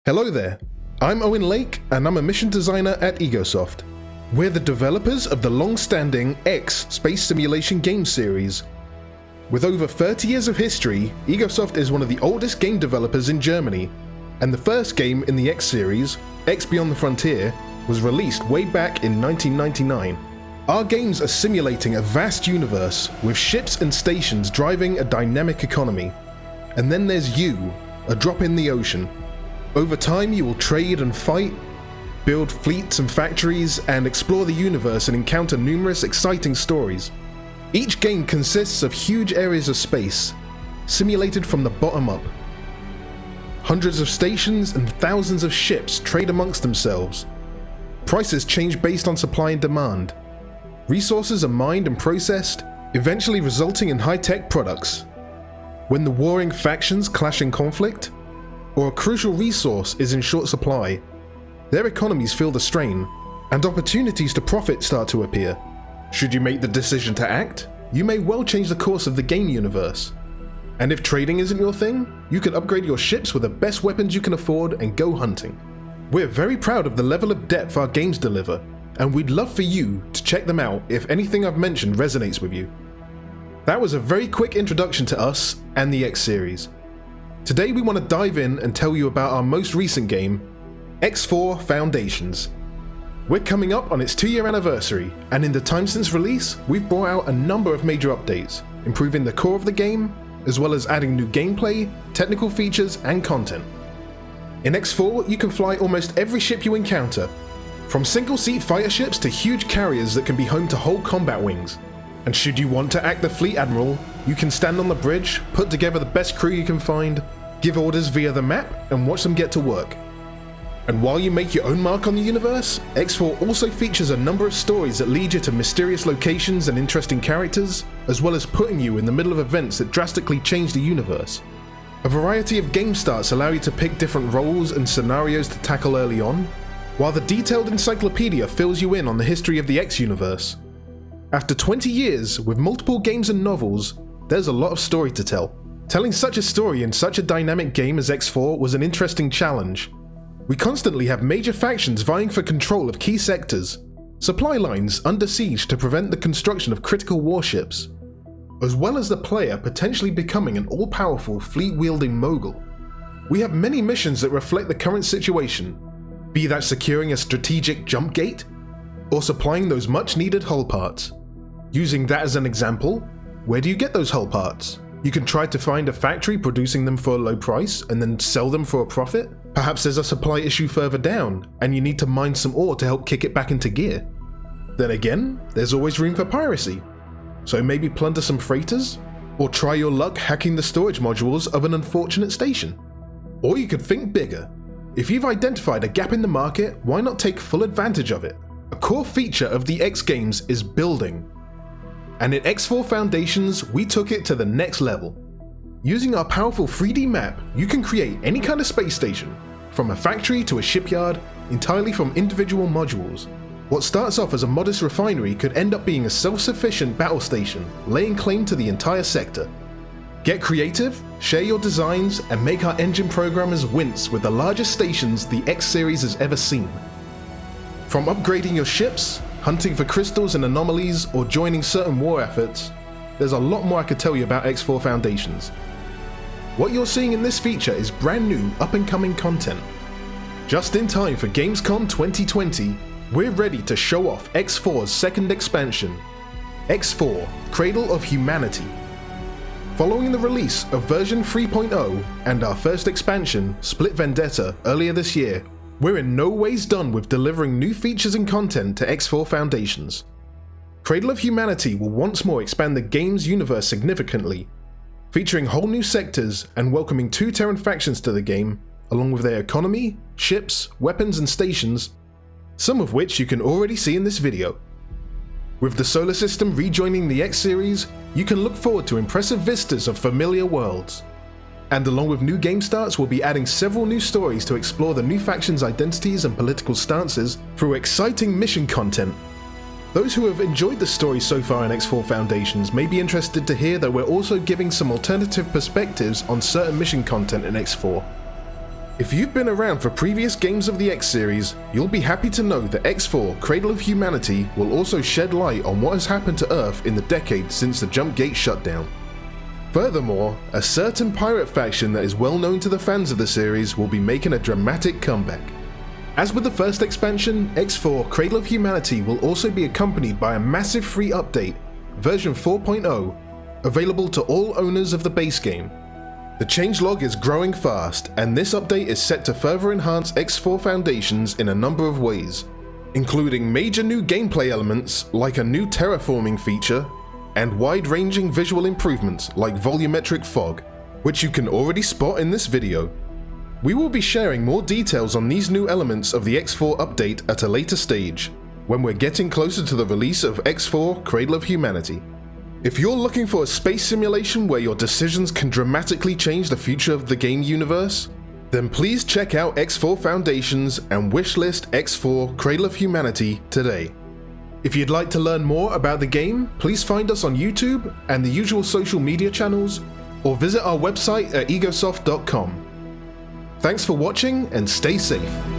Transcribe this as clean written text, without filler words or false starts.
Hello there, I'm Owen Lake and I'm a mission designer at Egosoft. We're the developers of the long-standing X space simulation game series. With over 30 years of history, Egosoft is one of the oldest game developers in Germany, and the first game in the X series, X Beyond the Frontier, was released way back in 1999. Our games are simulating a vast universe with ships and stations driving a dynamic economy. And then there's you, a drop in the ocean. Over time you will trade and fight, build fleets and factories, and explore the universe and encounter numerous exciting stories. Each game consists of huge areas of space, simulated from the bottom up. Hundreds of stations and thousands of ships trade amongst themselves. Prices change based on supply and demand. Resources are mined and processed, eventually resulting in high-tech products. When the warring factions clash in conflict, or a crucial resource is in short supply, their economies feel the strain, and opportunities to profit start to appear. Should you make the decision to act, you may well change the course of the game universe. And if trading isn't your thing, you can upgrade your ships with the best weapons you can afford and go hunting. We're very proud of the level of depth our games deliver, and we'd love for you to check them out if anything I've mentioned resonates with you. That was a very quick introduction to us and the X series. Today we want to dive in and tell you about our most recent game, X4 Foundations. We're coming up on its 2-year anniversary, and in the time since release, we've brought out a number of major updates, improving the core of the game, as well as adding new gameplay, technical features, and content. In X4, you can fly almost every ship you encounter, from single-seat fighter ships to huge carriers that can be home to whole combat wings. And should you want to act the fleet admiral, you can stand on the bridge, put together the best crew you can find, give orders via the map, and watch them get to work. And while you make your own mark on the universe, X4 also features a number of stories that lead you to mysterious locations and interesting characters, as well as putting you in the middle of events that drastically change the universe. A variety of game starts allow you to pick different roles and scenarios to tackle early on, while the detailed encyclopedia fills you in on the history of the X universe. After 20 years, with multiple games and novels, there's a lot of story to tell. Telling such a story in such a dynamic game as X4 was an interesting challenge. We constantly have major factions vying for control of key sectors, supply lines under siege to prevent the construction of critical warships, as well as the player potentially becoming an all-powerful fleet-wielding mogul. We have many missions that reflect the current situation, be that securing a strategic jump gate, or supplying those much-needed hull parts. Using that as an example, where do you get those hull parts? You can try to find a factory producing them for a low price and then sell them for a profit. Perhaps there's a supply issue further down and you need to mine some ore to help kick it back into gear. Then again, there's always room for piracy. So maybe plunder some freighters, or try your luck hacking the storage modules of an unfortunate station. Or you could think bigger. If you've identified a gap in the market, why not take full advantage of it? A core feature of the X games is building. And in X4 Foundations, we took it to the next level. Using our powerful 3D map, you can create any kind of space station, from a factory to a shipyard, entirely from individual modules. What starts off as a modest refinery could end up being a self-sufficient battle station, laying claim to the entire sector. Get creative, share your designs, and make our engine programmers wince with the largest stations the X series has ever seen. From upgrading your ships, hunting for crystals and anomalies, or joining certain war efforts, there's a lot more I could tell you about X4 Foundations. What you're seeing in this feature is brand new, up-and-coming content. Just in time for Gamescom 2020, we're ready to show off X4's second expansion, X4 Cradle of Humanity. Following the release of version 3.0 and our first expansion, Split Vendetta, earlier this year, we're in no ways done with delivering new features and content to X4 Foundations. Cradle of Humanity will once more expand the game's universe significantly, featuring whole new sectors and welcoming 2 Terran factions to the game, along with their economy, ships, weapons and stations, some of which you can already see in this video. With the solar system rejoining the X series, you can look forward to impressive vistas of familiar worlds. And along with new game starts, we'll be adding several new stories to explore the new factions' identities and political stances through exciting mission content. Those who have enjoyed the story so far in X4 Foundations may be interested to hear that we're also giving some alternative perspectives on certain mission content in X4. If you've been around for previous games of the X series, you'll be happy to know that X4 Cradle of Humanity will also shed light on what has happened to Earth in the decade since the Jump Gate shutdown. Furthermore, a certain pirate faction that is well known to the fans of the series will be making a dramatic comeback. As with the first expansion, X4 Cradle of Humanity will also be accompanied by a massive free update, version 4.0, available to all owners of the base game. The changelog is growing fast, and this update is set to further enhance X4 Foundations in a number of ways, including major new gameplay elements like a new terraforming feature, and wide-ranging visual improvements like volumetric fog, which you can already spot in this video. We will be sharing more details on these new elements of the X4 update at a later stage, when we're getting closer to the release of X4 Cradle of Humanity. If you're looking for a space simulation where your decisions can dramatically change the future of the game universe, then please check out X4 Foundations and wishlist X4 Cradle of Humanity today. If you'd like to learn more about the game, please find us on YouTube and the usual social media channels, or visit our website at egosoft.com. Thanks for watching and stay safe.